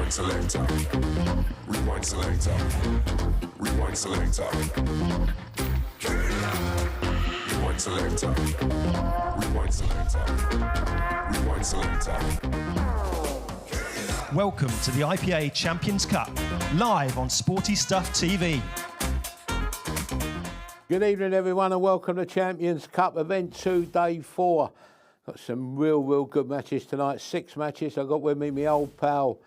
Rewind selector. Rewind selector. Rewind selector. Rewind selector. Rewind selector. Rewind selector. Welcome to the IPA Champions Cup, live on Sporty Stuff TV. Good evening, everyone, and welcome to Champions Cup Event 2, Day 4. Got some real good matches tonight. 6 matches. I've got with me my old pal.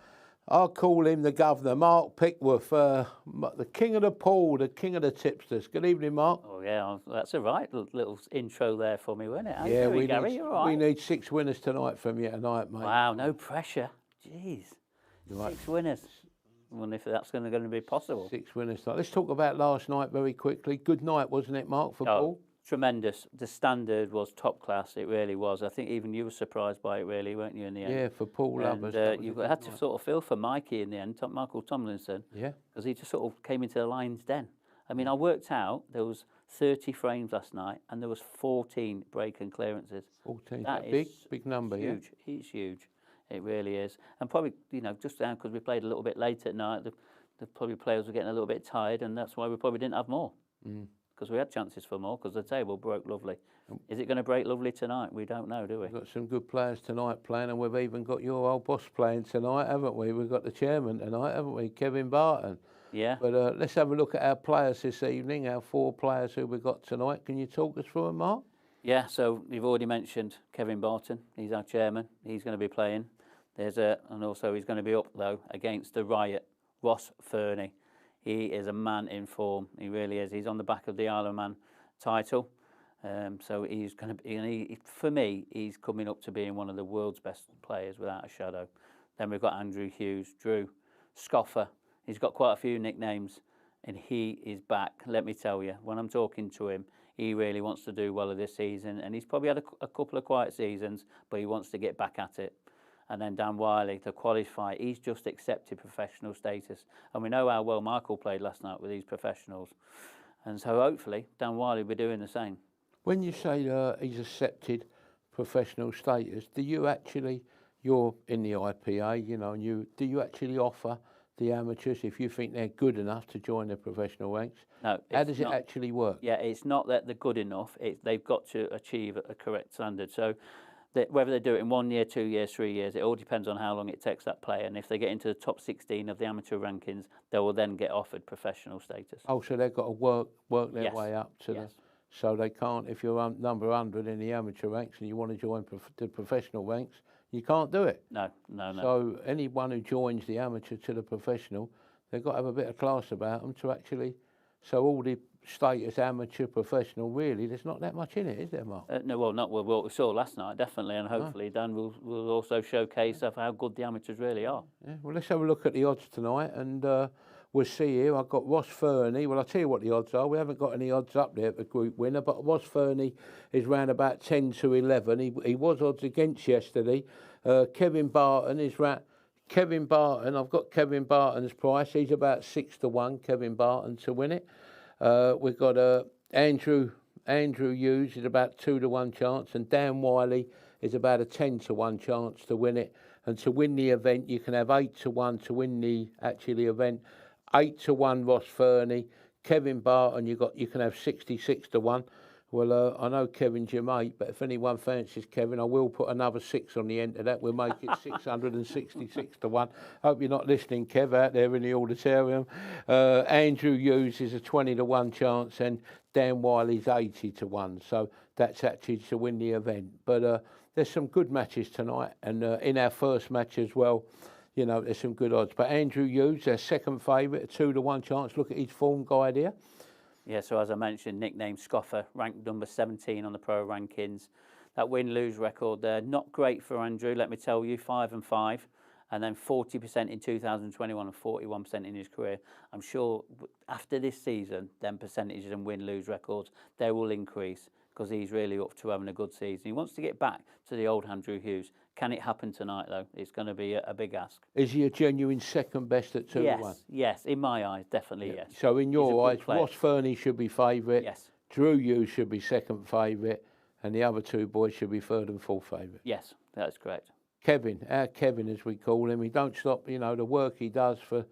I'll call him the governor, Mark Pickworth, the king of the pool, the king of the tipsters. Good evening, Mark. Oh, yeah, that's a right little intro there for me, wasn't it? How yeah, you doing, Gary? You all right? We need 6 winners tonight from you tonight, mate. Wow, no pressure. Jeez. Right. 6 winners. I wonder if that's going to be possible. 6 winners tonight. Let's talk about last night very quickly. Good night, wasn't it, Mark, for pool? Tremendous. The standard was top class. It really was. I think even you were surprised by it, really, weren't you, in the end? Yeah, for pool lovers. You had to sort of feel for Mikey in the end, Michael Tomlinson. Yeah. Because he just sort of came into the lion's den. I mean, I worked out there was 30 frames last night and there was 14 break and clearances. 14. That is is big number, huge. yeah? It's huge. It really is. And probably, just down because we played a little bit late at night, the probably players were getting a little bit tired, and that's why we probably didn't have more. Because we had chances for more, because the table broke lovely. Is it going to break lovely tonight? We don't know, do we? We've got some good players tonight playing, and we've even got your old boss playing tonight, haven't we? We've got the chairman tonight, haven't we? Kevin Barton. Yeah. But let's have a look at our players this evening, our 4 players who we've got tonight. Can you talk us through them, Mark? Yeah, so you've already mentioned Kevin Barton. He's our chairman. He's going to be playing. And also he's going to be up, though, against the Riot, Ross Fernie. He is a man in form. He really is. He's on the back of the Isle of Man title. So he's going to be, for me, he's coming up to being one of the world's best players without a shadow. Then we've got Andrew Hughes, Drew, Scoffer. He's got quite a few nicknames, and he is back. Let me tell you, when I'm talking to him, he really wants to do well this season, and he's probably had a couple of quiet seasons, but he wants to get back at it. And then Dan Wiley, to qualify, he's just accepted professional status. And we know how well Michael played last night with these professionals. And so hopefully Dan Wiley will be doing the same. When you say he's accepted professional status, do you actually, you're in the IPA, and do you actually offer the amateurs, if you think they're good enough to join the professional ranks? No. How does it actually work? Yeah, it's not that they're good enough. They've got to achieve a correct standard. So whether they do it in 1 year, 2 years, 3 years, it all depends on how long it takes that player. And if they get into the top 16 of the amateur rankings, they will then get offered professional status. Oh, so they've got to work their way up to yes. So they can't, if you're number 100 in the amateur ranks and you want to join the professional ranks, you can't do it. No. So anyone who joins the amateur to the professional, they've got to have a bit of class about them to actually, so all the status, amateur, professional, really, there's not that much in it, is there, Mark? No, well, not what we saw last night, definitely, and hopefully Dan will also showcase of how good the amateurs really are. Yeah, well, let's have a look at the odds tonight, and we'll see here. I've got Ross Fernie. Well, I'll tell you what the odds are. We haven't got any odds up there for group winner, but Ross Fernie is round about 10 to 11. He was odds against yesterday. Kevin Barton is round. Kevin Barton, I've got Kevin Barton's price. He's about 6 to 1, Kevin Barton to win it. We've got Andrew Hughes is about 2 to 1 chance, and Dan Wiley is about a 10 to 1 chance to win it. And to win the event, you can have 8 to 1 to win the event. 8 to 1 Ross Fernie. Kevin Barton, you can have 66 to 1. Well, I know Kevin's your mate, but if anyone fancies Kevin, I will put another 6 on the end of that. We'll make it 666 to 1. Hope you're not listening, Kev, out there in the auditorium. Andrew Hughes is a 20 to 1 chance, and Dan Wiley's 80 to 1. So that's actually to win the event. But there's some good matches tonight, and in our first match as well, there's some good odds. But Andrew Hughes, their second favourite, a 2 to 1 chance. Look at his form guide here. Yeah, so as I mentioned, nickname Scoffer, ranked number 17 on the pro rankings. That win-lose record there, not great for Andrew, let me tell you, 5-5, and then 40% in 2021 and 41% in his career. I'm sure after this season, then percentages and win-lose records, they will increase because he's really up to having a good season. He wants to get back to the old Andrew Hughes. Can it happen tonight, though? It's going to be a big ask. Is he a genuine second best at 2 to 1? Yes, in my eyes, definitely yes. So in your eyes, Ross Fernie should be favourite. Yes. Drew Hughes should be second favourite, and the other 2 boys should be third and fourth favourite. Yes, that's correct. Kevin, our Kevin as we call him, he don't stop, you know, the work he does for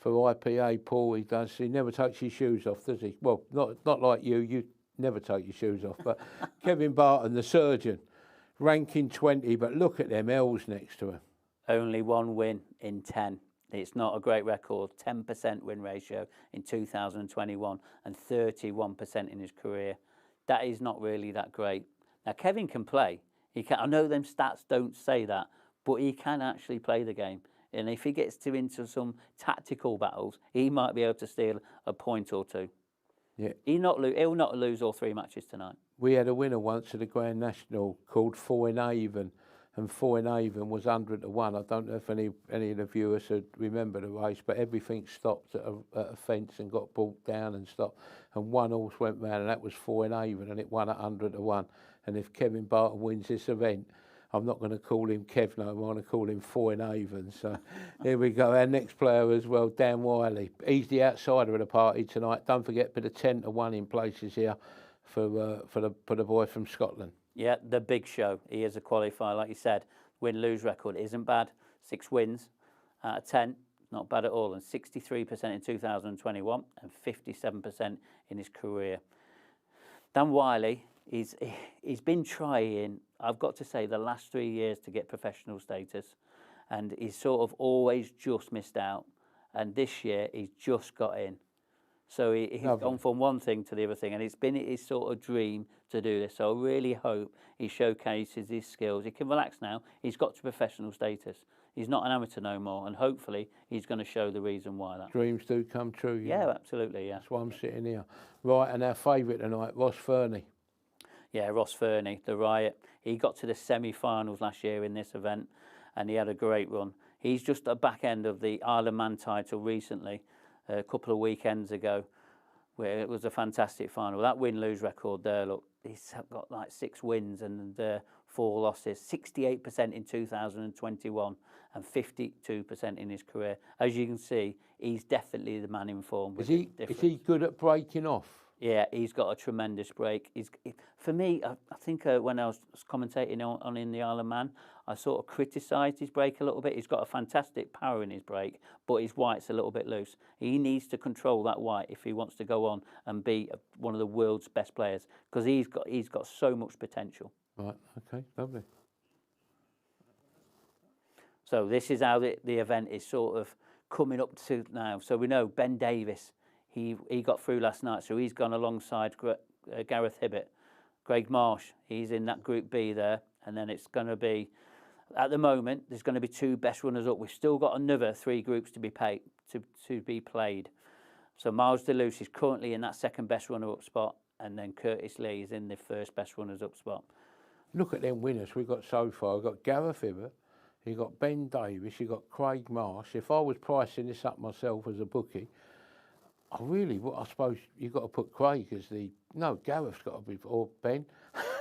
IPA, Paul, he does, he never takes his shoes off, does he? Well, not like you never take your shoes off, but Kevin Barton, the surgeon, ranking 20, but look at them L's next to him. Only one win in 10. It's not a great record. 10% win ratio in 2021 and 31% in his career. That is not really that great. Now, Kevin can play. He can. I know them stats don't say that, but he can actually play the game. And if he gets into some tactical battles, he might be able to steal a point or two. Yeah. He'll not lose all 3 matches tonight. We had a winner once at the Grand National called Foynehaven, and Foynehaven was 100-1. I don't know if any of the viewers would remember the race, but everything stopped at a fence and got brought down and stopped. And one horse went round, and that was Foynehaven, and it won at 100-1. And if Kevin Barton wins this event, I'm not going to call him Kev no more, I'm going to call him Foynehaven. So here we go. Our next player as well, Dan Wiley. He's the outsider of the party tonight. Don't forget, bit of 10-1 in places here for the boy from Scotland. Yeah, the big show. He is a qualifier, like you said. Win-lose record isn't bad. 6 wins out of 10, not bad at all. And 63% in 2021 and 57% in his career. Dan Wiley, he's been trying, I've got to say, the last 3 years to get professional status. And he's sort of always just missed out. And this year, he's just got in. So he's gone from one thing to the other thing, and it's been his sort of dream to do this. So I really hope he showcases his skills. He can relax now. He's got to professional status. He's not an amateur no more, and hopefully he's going to show the reason why that. Dreams do come true. Yeah, absolutely, yeah. That's why I'm sitting here. Right, and our favourite tonight, Ross Fernie. Yeah, Ross Fernie, the Riot. He got to the semi-finals last year in this event, and he had a great run. He's just at the back end of the Isle of Man title recently, a couple of weekends ago, where it was a fantastic final. That win-lose record there, look, he's got like 6 wins and 4 losses, 68% in 2021 and 52% in his career. As you can see, he's definitely the man in form. Is he good at breaking off? Yeah, he's got a tremendous break. For me, I think when I was commentating on in the Isle of Man, I sort of criticised his break a little bit. He's got a fantastic power in his break, but his white's a little bit loose. He needs to control that white if he wants to go on and be one of the world's best players, because he's got so much potential. Right, okay, lovely. So this is how the event is sort of coming up to now. So we know Ben Davis, he got through last night, so he's gone alongside Gareth Hibbett. Greg Marsh, he's in that Group B there, and then it's going to be, at the moment, there's going to be 2 best runners up. We've still got another 3 groups to be played. So Miles DeLuce is currently in that 2nd best runner-up spot, and then Curtis Lee is in the 1st best runners-up spot. Look at them winners we've got so far. We've got Gareth Hibbett, you've got Ben Davis, you've got Craig Marsh. If I was pricing this up myself as a bookie, I suppose you've got to put Craig as Gareth's got to be, or Ben.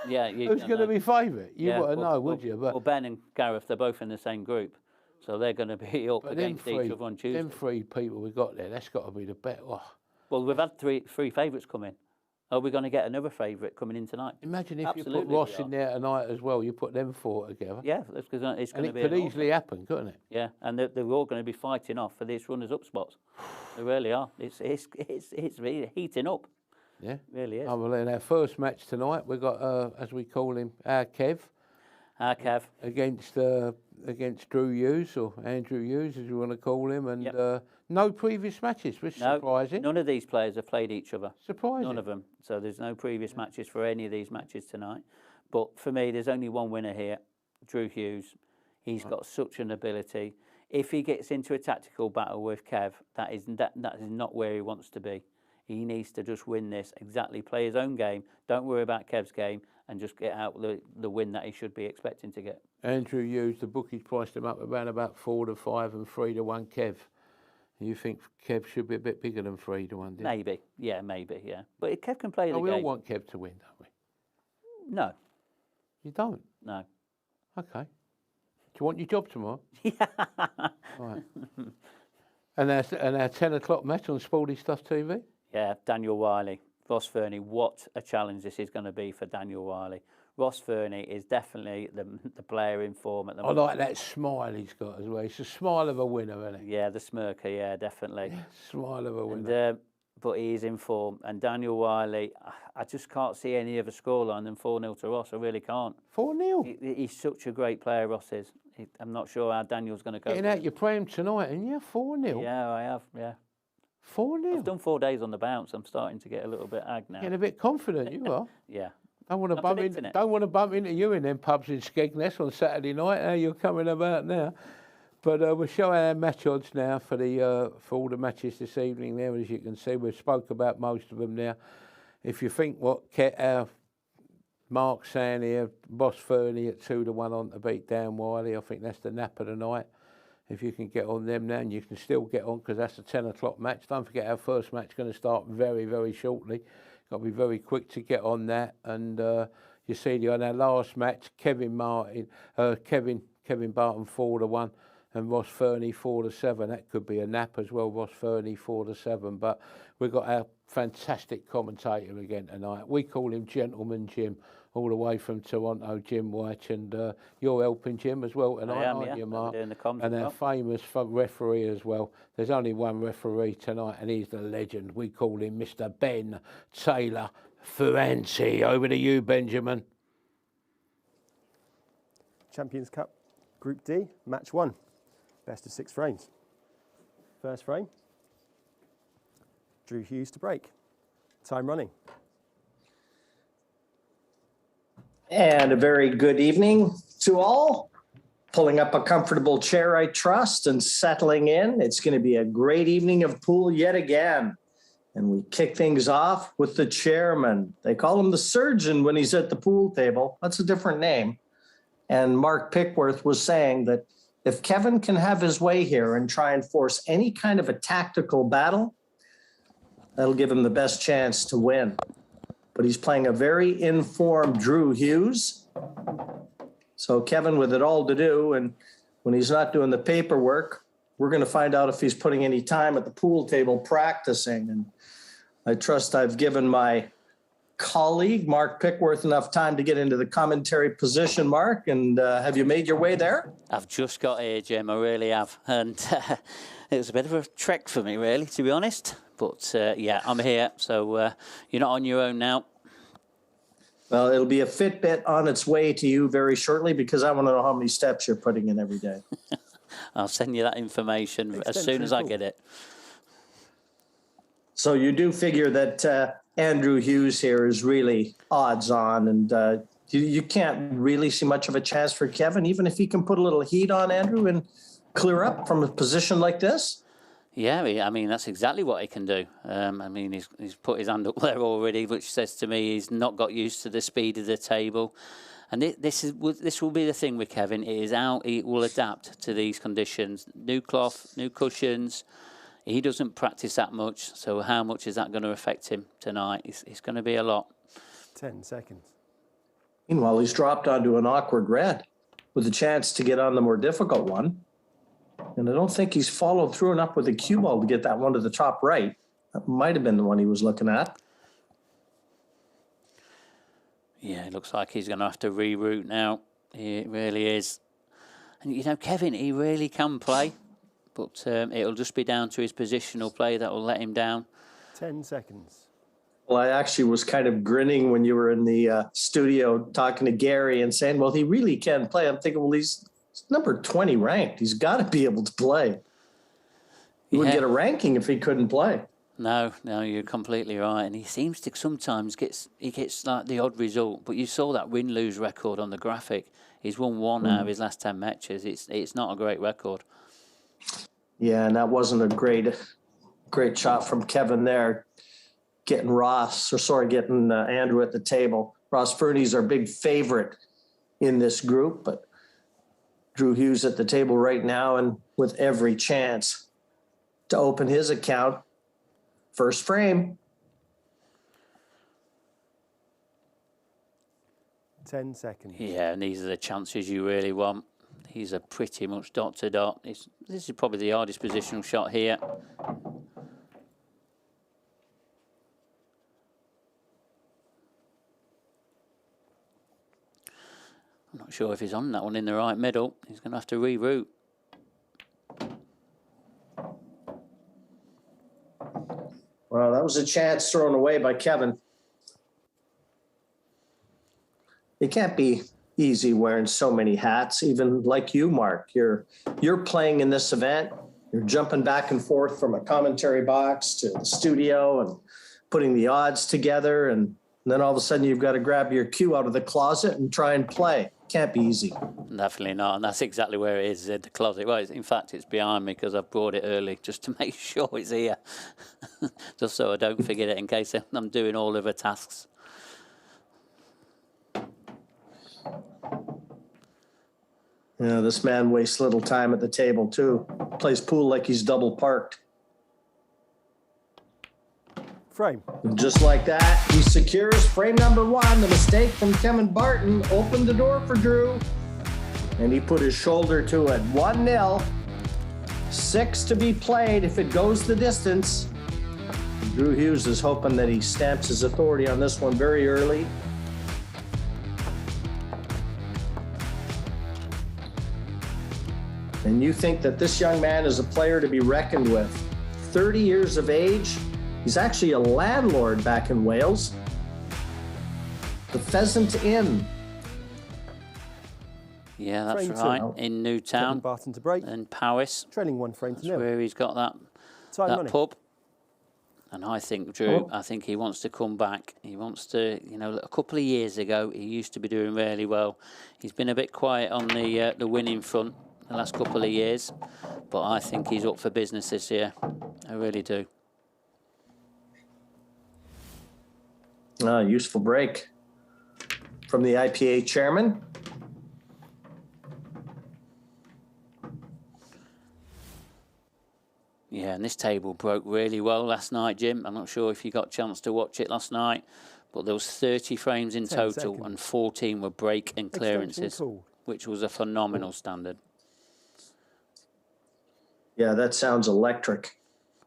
Yeah, who's going to be favourite? You want to know, would you? Well, Ben and Gareth, they're both in the same group, so they're going to be up against each other on Tuesday. Them 3 people we got there, that's got to be the bet. Oh. Well, we've had three favourites come in. Are we going to get another favourite coming in tonight? Imagine if you put Ross in there tonight as well. You put them 4 together. Yeah, it's going to be. It could easily happen, couldn't it? Yeah, and they're all going to be fighting off for these runners-up spots. They really are. It's really heating up. Yeah, it really is. Well, in our first match tonight, we've got, as we call him, our Kev. Our Kev. Against Drew Hughes, or Andrew Hughes, as you want to call him, and no previous matches, which is surprising. None of these players have played each other. Surprising. None of them. So there's no previous matches for any of these matches tonight. But for me, there's only one winner here, Drew Hughes. He's got such an ability. If he gets into a tactical battle with Kev, that is not where he wants to be. He needs to just win this, exactly, play his own game, don't worry about Kev's game, and just get out the win that he should be expecting to get. Andrew Hughes, the bookies priced him up around about 4-5 and 3-1 Kev. You think Kev should be a bit bigger than 3-1, Maybe, yeah. But Kev can play the game. We all want Kev to win, don't we? No. You don't? No. Okay. Do you want your job tomorrow? Yeah. Right. And our 10 o'clock match on Sporty Stuff TV? Yeah, Daniel Wiley, Ross Fernie. What a challenge this is going to be for Daniel Wiley. Ross Fernie is definitely the player in form at the I moment. like that smile he's got as well. It's the smile of a winner, isn't it? Yeah, the smirker, yeah, definitely. Smile of a winner. And, but he is in form. And Daniel Wiley, I just can't see any other scoreline than 4-0 to Ross. I really can't. 4-0. He's such a great player, Ross is. I'm not sure how Daniel's going to go. Getting out your prem tonight, and yeah, 4-0. Yeah, I have, yeah. 4-0. I've done 4 days on the bounce. I'm starting to get a little bit ag now. Getting a bit confident, you are. Yeah. Don't want to I'm bump predicting in, it. Don't want to bump into you in them pubs in Skegness on Saturday night. How you're coming about now? But we'll show our match odds now for all the matches this evening. There, as you can see, we've spoke about most of them now. If you think what Mark's saying here, Boss Fernie at 2-1 on to beat Dan Wiley, I think that's the nap of the night. If you can get on them now, and you can still get on because that's a 10 o'clock match. Don't forget our first match is going to start very, very shortly. Got to be very quick to get on that. And you see on our last match, Kevin Barton 4-1 and Ross Fernie 4-7. That could be a nap as well, Ross Fernie 4-7. But we've got our fantastic commentator again tonight. We call him Gentleman Jim, all the way from Toronto, Jim White. And you're helping Jim as well tonight, aren't you, Mark? Doing the comms And as our well. famous referee as well. There's only one referee tonight, and he's the legend. We call him Mr. Ben Taylor Ferranti. Over to you, Benjamin. Champions Cup, Group D, Match 1. Best of 6 frames. First frame, Drew Hughes to break. Time running. And a very good evening to all. Pulling up a comfortable chair, I trust, and settling in. It's going to be a great evening of pool yet again. And we kick things off with the chairman. They call him the surgeon when he's at the pool table. That's a different name. And Mark Pickworth was saying that if Kevin can have his way here and try and force any kind of a tactical battle, that'll give him the best chance to win. But he's playing a very informed Drew Hughes. So Kevin with it all to do, and when he's not doing the paperwork, we're going to find out if he's putting any time at the pool table practicing. And I trust I've given my colleague, Mark Pickworth, enough time to get into the commentary position, Mark. And have you made your way there? I've just got here, Jim. I really have. And it was a bit of a trek for me, really, to be honest. But, yeah, I'm here. So you're not on your own now. Well, it'll be a Fitbit on its way to you very shortly because I want to know how many steps you're putting in every day. I'll send you that information as soon as I get it. So you do figure that Andrew Hughes here is really odds on, and you can't really see much of a chance for Kevin, even if he can put a little heat on Andrew and clear up from a position like this. Yeah, I mean, that's exactly what he can do. I mean, he's put his hand up there already, which says to me he's not got used to the speed of the table. And this will be the thing with Kevin. It is how he will adapt to these conditions. New cloth, new cushions. He doesn't practice that much, so how much is that going to affect him tonight? It's going to be a lot. 10 seconds. Meanwhile, he's dropped onto an awkward red with a chance to get on the more difficult one. And I don't think he's followed through enough with the cue ball to get that one to the top right. That might have been the one he was looking at. Yeah, it looks like he's going to have to reroute now. It really is. And, you know, Kevin, he really can play. But it'll just be down to his positional play that will let him down. 10 seconds. Well, I actually was kind of grinning when you were in the studio talking to Gary and saying, well, he really can play. I'm thinking, well, he's number 20 ranked. He's got to be able to play. He wouldn't get a ranking if he couldn't play. No, you're completely right. And he seems to sometimes gets like the odd result. But you saw that win-lose record on the graphic. He's won 1 out of his last 10 matches. It's not a great record. Yeah, and that wasn't a great shot from Kevin there, getting Andrew at the table. Ross Fernie's our big favorite in this group, but Drew Hughes at the table right now and with every chance to open his account. First frame. 10 seconds. Yeah, and these are the chances you really want. These are pretty much dot to dot. This is probably the hardest positional shot here. I'm not sure if he's on that one in the right middle. He's going to have to reroute. Well, that was a chance thrown away by Kevin. It can't be easy wearing so many hats, even like you, Mark. You're playing in this event. You're jumping back and forth from a commentary box to the studio and putting the odds together. And then all of a sudden you've got to grab your cue out of the closet and try and play. Can't be easy. Definitely not. And that's exactly where it is, in the closet. Well, in fact, it's behind me because I've brought it early just to make sure it's here. Just so I don't forget it in case I'm doing all of the tasks. Yeah, this man wastes little time at the table, too. Plays pool like he's double parked. Frame. And just like that, he secures frame number 1. The mistake from Kevin Barton opened the door for Drew. And he put his shoulder to it. 1-0. 6 to be played if it goes the distance. Drew Hughes is hoping that he stamps his authority on this one very early. And you think that this young man is a player to be reckoned with. 30 years of age. He's actually a landlord back in Wales. The Pheasant Inn. Yeah, that's Frame right. 2. In Newtown Kevin Barton to break. and Powys. Trailing 1 frame to That's nil. where he's got that Time money. pub. And I think, Drew, I think he wants to come back. He wants to, you know, a couple of years ago, he used to be doing really well. He's been a bit quiet on the winning front the last couple of years. But I think he's up for business this year. I really do. Useful break from the IPA chairman. Yeah, and this table broke really well last night, Jim. I'm not sure if you got a chance to watch it last night, but there was 30 frames in 10 total seconds. and 14 were break and clearances, called. which was a phenomenal standard. Yeah, that sounds electric.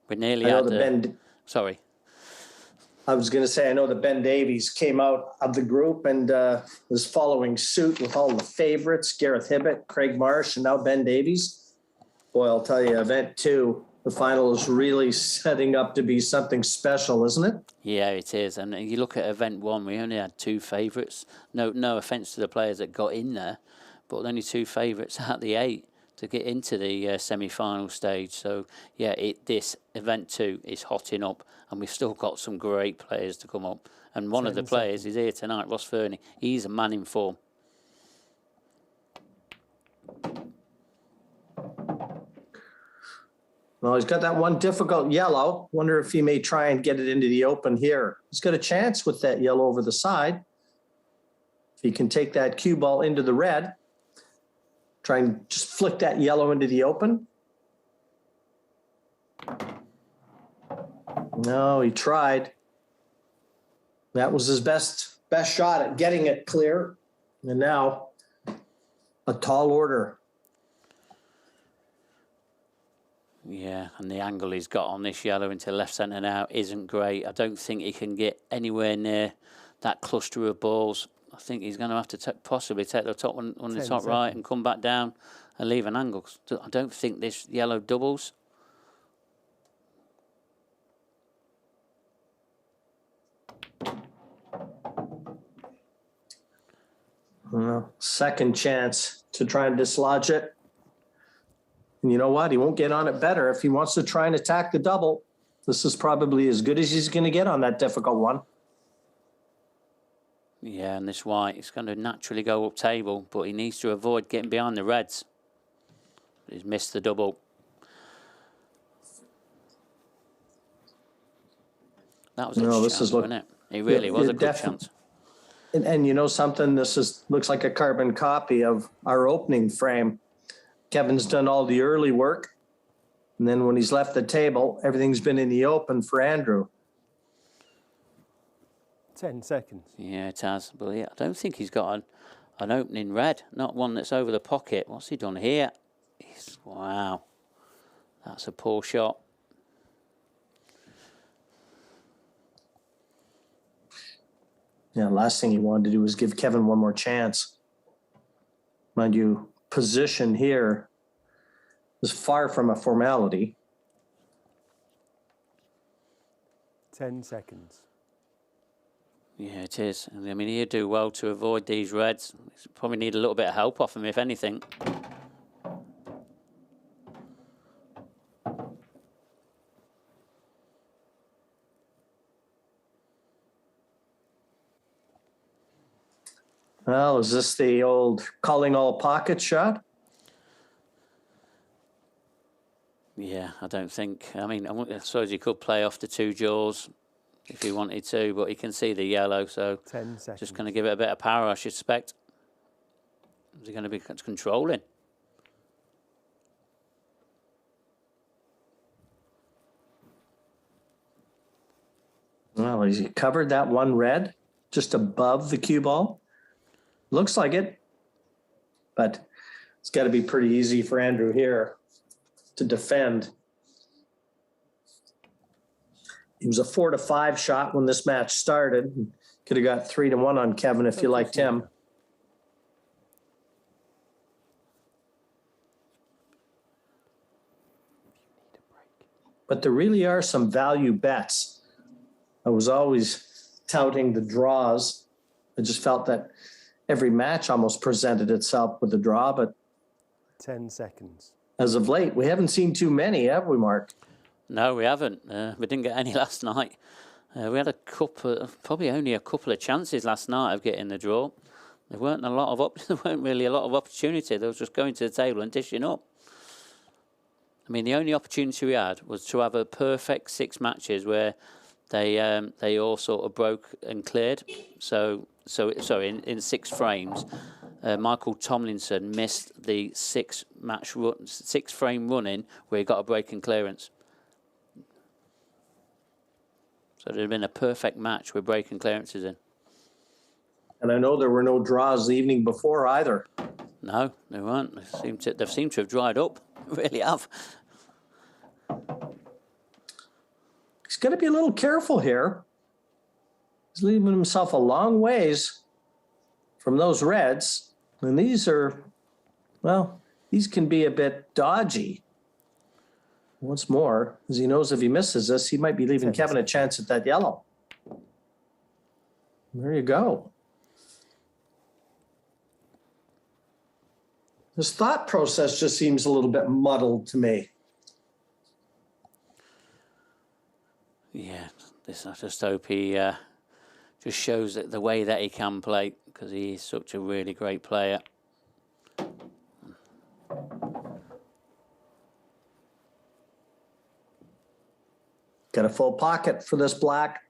We nearly I know had that Ben. Sorry. I was going to say, I know that Ben Davies came out of the group and was following suit with all the favorites, Gareth Hibbett, Craig Marsh, and now Ben Davies. Boy, I'll tell you, event 2, the final is really setting up to be something special, isn't it? Yeah, it is. And you look at event 1, we only had 2 favourites. No offence to the players that got in there, but only 2 favourites out of the 8 to get into the semi-final stage. So, yeah, this event 2 is hotting up, and we've still got some great players to come up. And one of the players is here tonight, Ross Fernie. He's a man in form. Well, he's got that one difficult yellow. Wonder if he may try and get it into the open here. He's got a chance with that yellow over the side. If he can take that cue ball into the red, try and just flick that yellow into the open. No, he tried. That was his best shot at getting it clear. And now a tall order. Yeah, and the angle he's got on this yellow into left centre now isn't great. I don't think he can get anywhere near that cluster of balls. I think he's going to have to possibly take the top one on the top right and come back down and leave an angle. I don't think this yellow doubles. Well, second chance to try and dislodge it. And you know what? He won't get on it better if he wants to try and attack the double. This is probably as good as he's going to get on that difficult one. Yeah, and this white is going to naturally go up table, but he needs to avoid getting behind the reds. He's missed the double. That was a chance, wasn't it? It really was a good chance. And you know something? This looks like a carbon copy of our opening frame. Kevin's done all the early work. And then when he's left the table, everything's been in the open for Andrew. 10 seconds. Yeah, it has. But yeah, I don't think he's got an opening red, not one that's over the pocket. What's he done here? Wow. That's a poor shot. Yeah, last thing he wanted to do was give Kevin one more chance. Mind you, position here is far from a formality. 10 seconds. Yeah, it is. I mean, he'd do well to avoid these reds. Probably need a little bit of help off him, if anything. Well, is this the old calling all pocket shot? Yeah, I don't think. I mean, I suppose he could play off the 2 jaws if he wanted to, but he can see the yellow, so 10 seconds. just going to give it a bit of power, I should expect. Is he going to be controlling? Well, has he covered that one red just above the cue ball? Looks like it, but it's got to be pretty easy for Andrew here to defend. It was a 4-5 shot when this match started. Could have got 3-1 on Kevin if you liked him. But there really are some value bets. I was always touting the draws. I just felt that every match almost presented itself with a draw, but 10 seconds. As of late, we haven't seen too many, have we, Mark? No, we haven't. We didn't get any last night. We had probably only a couple of chances last night of getting the draw. There weren't really a lot of opportunity. They was just going to the table and dishing up. I mean, the only opportunity we had was to have a perfect 6 matches where they all sort of broke and cleared. So in 6 frames, Michael Tomlinson missed the 6 frame running where he got a break and clearance. So it'd have been a perfect match with break and clearances in. And I know there were no draws the evening before either. No, they weren't. They've seemed to have dried up. They really have. He's got to be a little careful here. He's leaving himself a long ways from those reds. And these are, well, these can be a bit dodgy. What's more, as he knows if he misses this, he might be leaving Kevin a chance at that yellow. There you go. His thought process just seems a little bit muddled to me. Yeah, I just hope he just shows that the way that he can play, because he is such a really great player. Got a full pocket for this black.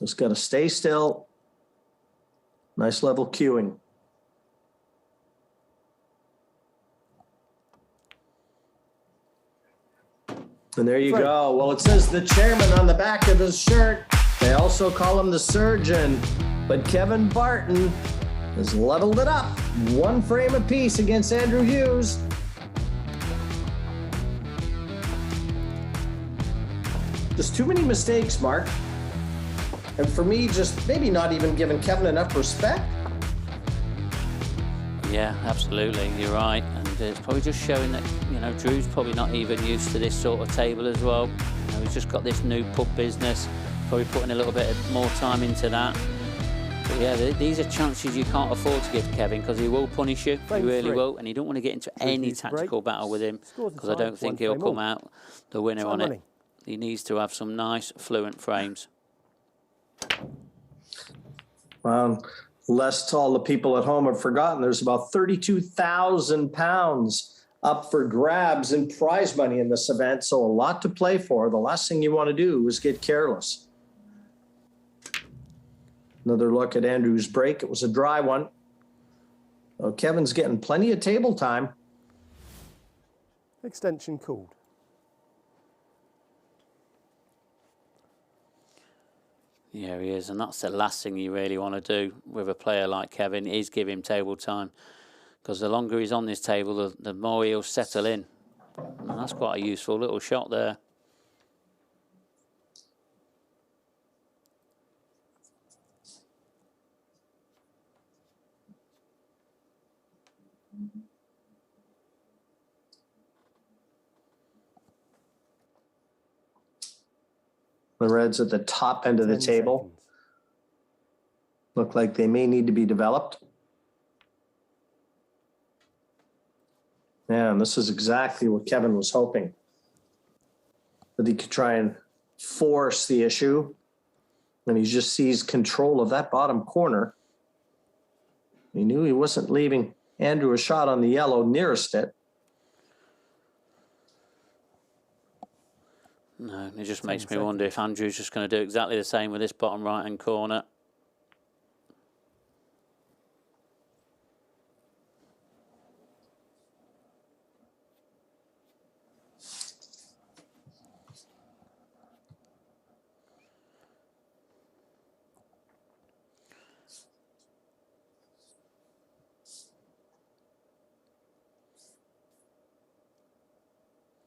Just got to stay still. Nice level cueing. And there you go. Well, it says the chairman on the back of his shirt. They also call him the surgeon. But Kevin Barton has leveled it up. 1 frame apiece against Andrew Hughes. Just too many mistakes, Mark. And for me, just maybe not even giving Kevin enough respect. Yeah, absolutely. You're right. And it's probably just showing that, Drew's probably not even used to this sort of table as well. He's just got this new pub business, probably putting a little bit more time into that. But yeah, these are chances you can't afford to give Kevin, because he will punish you. He really will. And you don't want to get into any tactical battle with him, because I don't think he'll come out the winner on it. He needs to have some nice, fluent frames. Lest all the people at home have forgotten, there's about £32,000 up for grabs in prize money in this event, so a lot to play for. The last thing you want to do is get careless. Another look at Andrew's break. It was a dry one. Well, Kevin's getting plenty of table time. Extension called. Yeah, he is, and that's the last thing you really want to do with a player like Kevin, is give him table time, because the longer he's on this table, the more he'll settle in. And that's quite a useful little shot there. The reds at the top end of the 10 table seconds. look like they may need to be developed. Yeah, and this is exactly what Kevin was hoping. That he could try and force the issue. And he just sees control of that bottom corner. He knew he wasn't leaving Andrew a shot on the yellow nearest it. No, it just makes me wonder if Andrew's just going to do exactly the same with this bottom right-hand corner.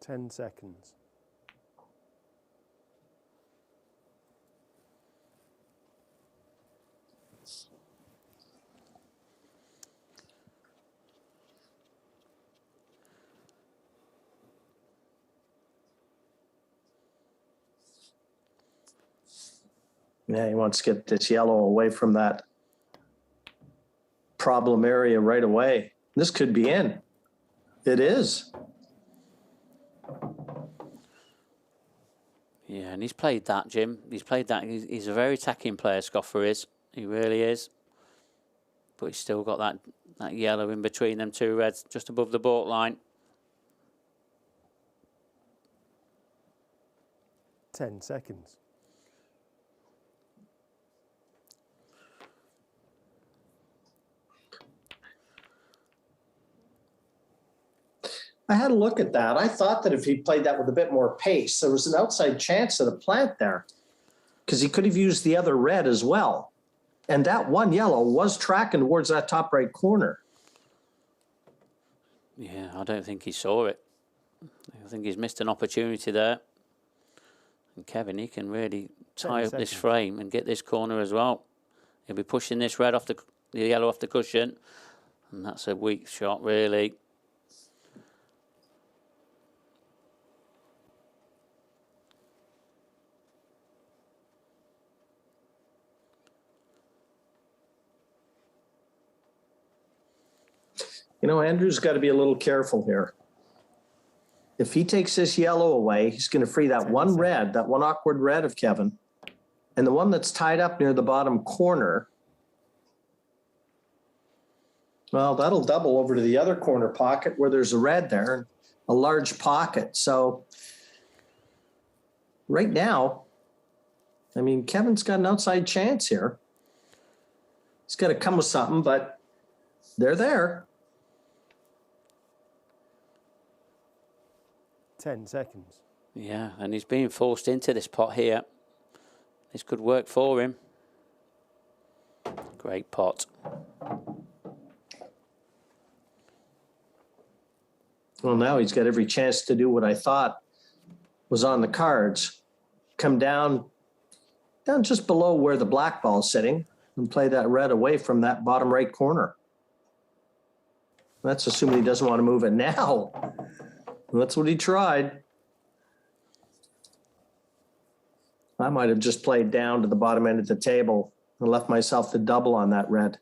Ten seconds. Yeah, he wants to get this yellow away from that problem area right away. This could be in. It is. Yeah, and he's played that, Jim. He's played that. He's a very attacking player, Scoffer is. He really is. But he's still got that yellow in between them two reds, just above the baulk line. 10 seconds. I had a look at that. I thought that if he played that with a bit more pace, there was an outside chance at a plant there because he could have used the other red as well. And that one yellow was tracking towards that top right corner. Yeah, I don't think he saw it. I think he's missed an opportunity there. And Kevin, he can really tie up this frame and get this corner as well. He'll be pushing this red off the yellow off the cushion. And that's a weak shot, really. You know, Andrew's got to be a little careful here. If he takes this yellow away, he's going to free that one red, that one awkward red of Kevin, and the one that's tied up near the bottom corner. Well, that'll double over to the other corner pocket where there's a red there, a large pocket. So right now, I mean, Kevin's got an outside chance here. He's got to come with something, but they're there. 10 seconds. Yeah, and he's being forced into this pot here. This could work for him. Great pot. Well, now he's got every chance to do what I thought was on the cards. Come down just below where the black ball's sitting and play that red away from that bottom right corner. That's assuming he doesn't want to move it now. That's what he tried. I might have just played down to the bottom end of the table and left myself the double on that red.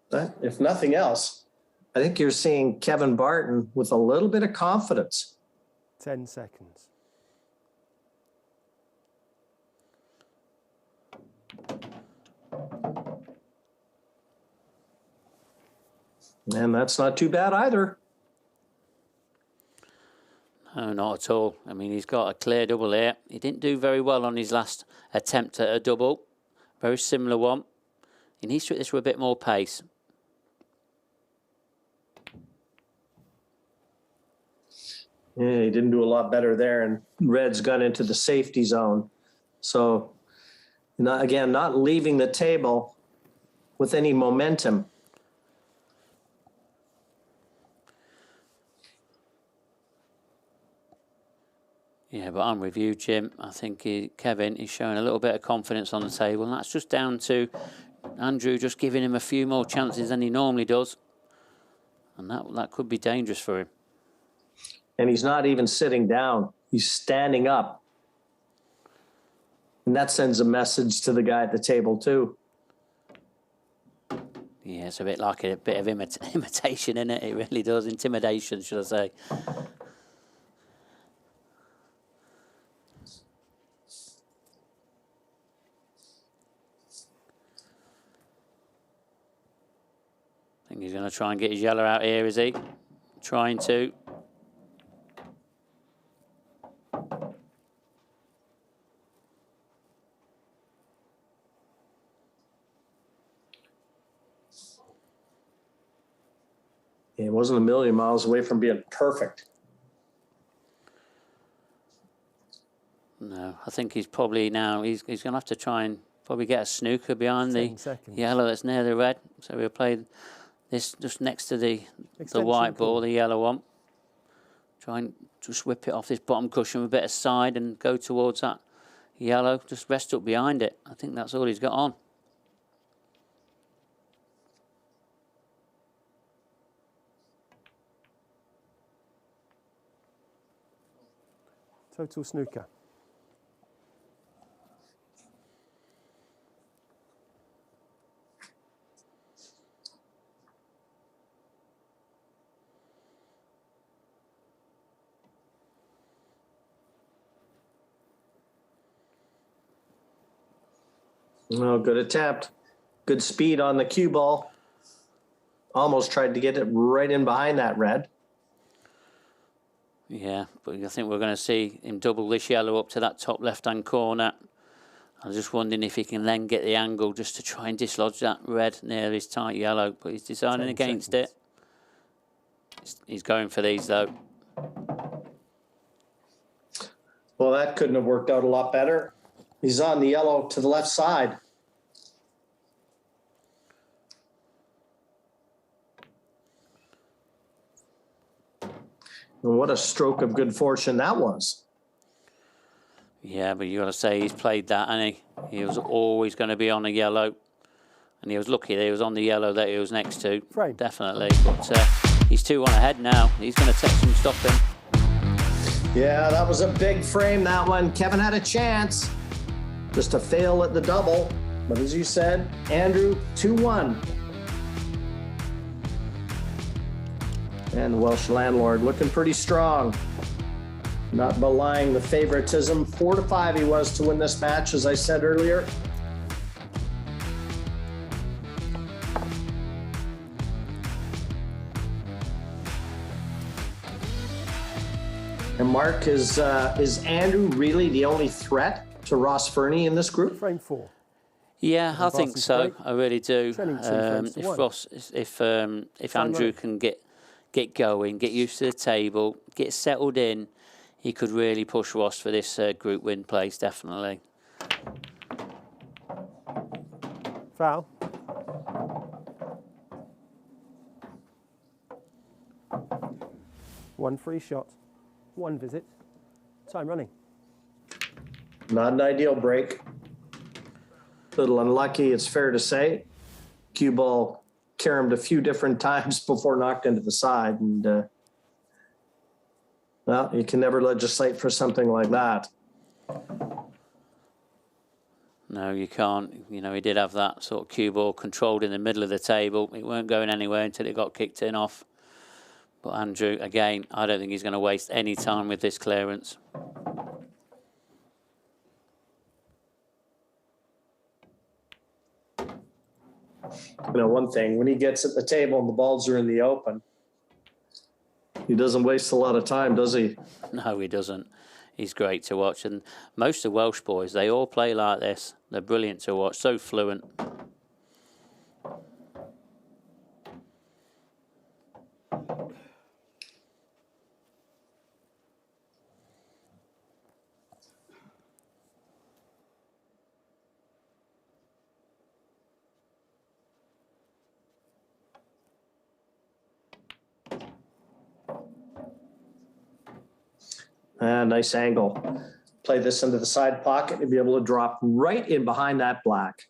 But if nothing else, I think you're seeing Kevin Barton with a little bit of confidence. 10 seconds. And that's not too bad either. No, not at all. I mean, he's got a clear double here. He didn't do very well on his last attempt at a double. Very similar one. He needs to hit this with a bit more pace. Yeah, he didn't do a lot better there, and red's got into the safety zone. So, again, not leaving the table with any momentum. Yeah, but I'm with you, Jim. I think Kevin is showing a little bit of confidence on the table, and that's just down to Andrew just giving him a few more chances than he normally does. And that could be dangerous for him. And he's not even sitting down. He's standing up. And that sends a message to the guy at the table, too. Yeah, it's a bit like a bit of imitation, isn't it? It really does. Intimidation, should I say. I think he's going to try and get his yellow out here, is he? Trying to. It wasn't a million miles away from being perfect. No, I think he's probably now, he's going to have to try and probably get a snooker behind the yellow that's near the red. So we'll play this just next to the white ball, the yellow one. Try and just whip it off this bottom cushion with a bit of side and go towards that yellow. Just rest up behind it. I think that's all he's got on. Total snooker. Oh, good attempt. Good speed on the cue ball. Almost tried to get it right in behind that red. Yeah, but I think we're going to see him double this yellow up to that top left-hand corner. I'm just wondering if he can then get the angle just to try and dislodge that red near his tight yellow, but he's deciding against it. He's going for these, though. Well, that couldn't have worked out a lot better. He's on the yellow to the left side. And what a stroke of good fortune that was. Yeah, but you got to say he's played that, and he was always going to be on the yellow, and he was lucky that he was on the yellow that he was next to. Frame. Definitely, but he's 2-1 ahead now. He's going to take some stopping. Yeah, that was a big frame, that one. Kevin had a chance. Just a fail at the double. But as you said, Andrew, 2-1. And the Welsh landlord looking pretty strong. Not belying the favoritism. 4-5 he was to win this match, as I said earlier. And Mark, is Andrew really the only threat to Ross Fernie in this group? Frame 4. Yeah, I think so. Straight. I really do. Trailing 2 frames to If 1. Ross, if Andrew can get going, get used to the table, get settled in, he could really push Ross for this group win place, definitely. Foul. One free shot. One visit. Time running. Not an ideal break. Little unlucky, it's fair to say. Cue ball caromed a few different times before knocked into the side. And, well, you can never legislate for something like that. No, you can't. You know, he did have that sort of cue ball controlled in the middle of the table. It weren't going anywhere until it got kicked in off. But Andrew, again, I don't think he's going to waste any time with this clearance. You know, one thing, when he gets at the table and the balls are in the open, he doesn't waste a lot of time, does he? No, he doesn't. He's great to watch. And most of the Welsh boys, they all play like this. They're brilliant to watch, so fluent. Nice angle. Play this into the side pocket and be able to drop right in behind that black.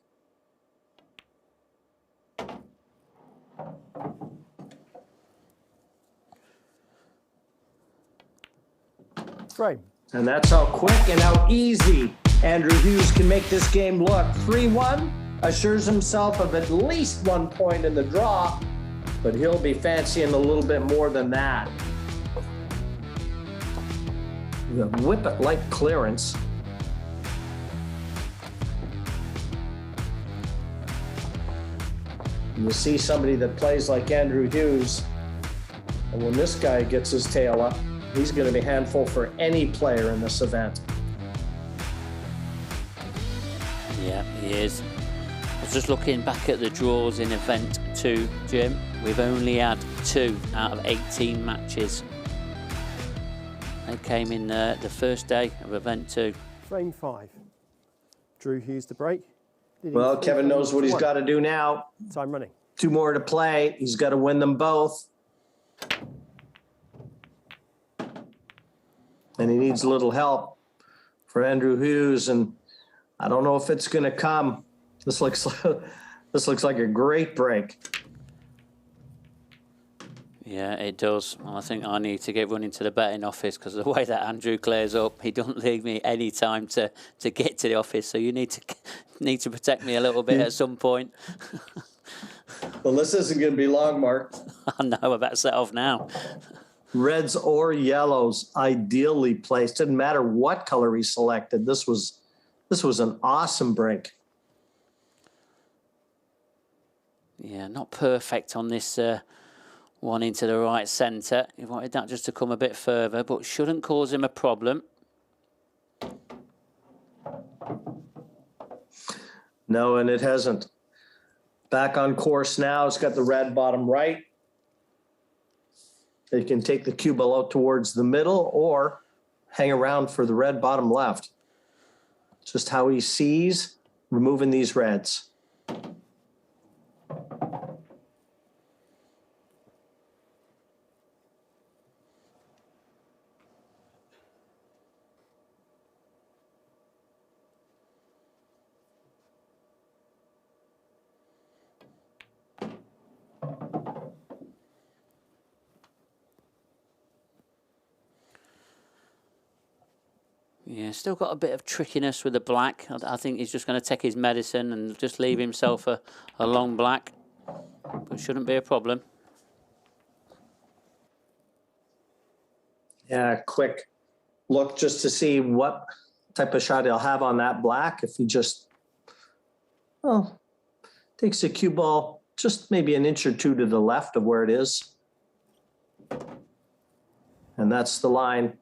Frame. And that's how quick and how easy Andrew Hughes can make this game look. 3-1 assures himself of at least 1 point in the draw, but he'll be fancying a little bit more than that. The whip-it-like clearance. You see somebody that plays like Andrew Hughes, and when this guy gets his tail up, he's going to be a handful for any player in this event. Yeah, he is. I was just looking back at the draws in event 2, Jim. We've only had 2 out of 18 matches. They came in the first day of event 2. Frame 5. Drew Hughes to break. Well, Kevin knows what he's got to do now. Time running. 2 more to play. He's got to win them both. And he needs a little help for Andrew Hughes, and I don't know if it's going to come. This looks like a great break. Yeah, it does. I think I need to get running to the betting office because the way that Andrew clears up, he doesn't leave me any time to get to the office. So you need to protect me a little bit at some point. Well, this isn't going to be long, Mark. I know, I better set off now. Reds or yellows, ideally placed. Didn't matter what color he selected. This was an awesome break. Yeah, not perfect on this one into the right centre. He wanted that just to come a bit further, but shouldn't cause him a problem. No, and it hasn't. Back on course now. It's got the red bottom right. You can take the cue ball out towards the middle or hang around for the red bottom left. Just how he sees removing these reds. Yeah, still got a bit of trickiness with the black. I think he's just going to take his medicine and just leave himself a long black. But shouldn't be a problem. Yeah, quick look just to see what type of shot he'll have on that black. If he just, well, takes the cue ball just maybe an inch or two to the left of where it is. And that's the line.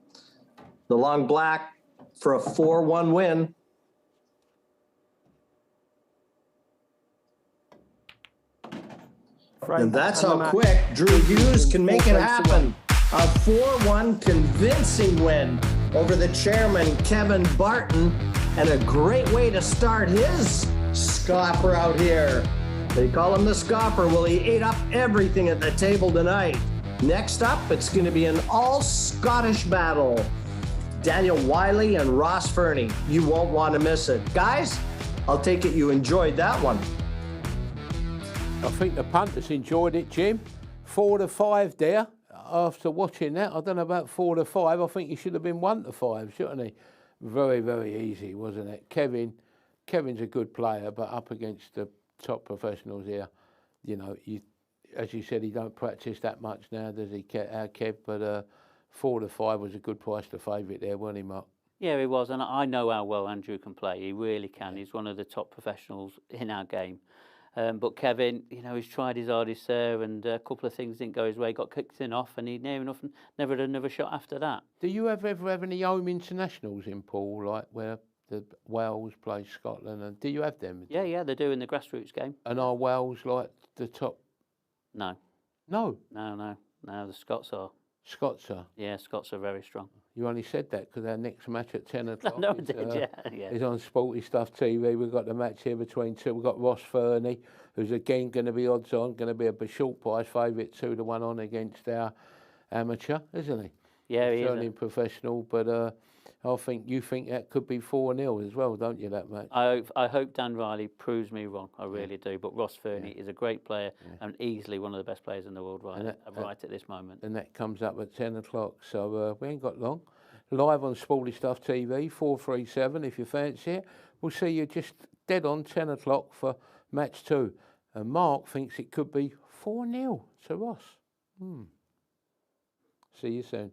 The long black for a 4-1 win. And that's how quick Drew Hughes can make it happen. A 4-1 convincing win over the chairman, Kevin Barton, and a great way to start his scopper out here. They call him the scopper. Well, he ate up everything at the table tonight. Next up, it's going to be an all-Scottish battle. Daniel Wiley and Ross Fernie. You won't want to miss it. Guys, I'll take it you enjoyed that one. I think the punters enjoyed it, Jim. 4-5 there. After watching that, I don't know about 4-5. I think he should have been 1-5, shouldn't he? Very, very easy, wasn't it? Kevin's a good player, but up against the top professionals here, you know, as you said, he don't practice that much now, does he, Kev? But 4-5 was a good price to favourite there, wasn't he, Mark? Yeah, he was, and I know how well Andrew can play. He really can. He's one of the top professionals in our game. But Kevin, you know, he's tried his hardest there, and a couple of things didn't go his way. Got kicked in off, and he near enough never had another shot after that. Do you ever have any home internationals in Poole, like where the Wales play Scotland? And do you have them? Yeah, they do in the grassroots game. And are Wales like the top? No. No. No. The Scots are. Scots are. Yeah, Scots are very strong. You only said that because our next match at 10 o'clock No, I did, yeah. is on Sporty Stuff TV. We've got the match here between two. We've got Ross Fernie, who's again going to be odds on, going to be a short price favourite, 2-1 on against our amateur, isn't he? Yeah, he is. Turning professional, but you think that could be 4-0 as well, don't you, that match? I hope Dan Riley proves me wrong. I really do. But Ross Fernie is a great player and easily one of the best players in the world right at this moment. And that comes up at 10 o'clock, so we ain't got long. live on Sporty Stuff TV, 437 if you fancy it. We'll see you just dead on 10 o'clock for match 2. And Mark thinks it could be 4-0 to Ross. See you soon.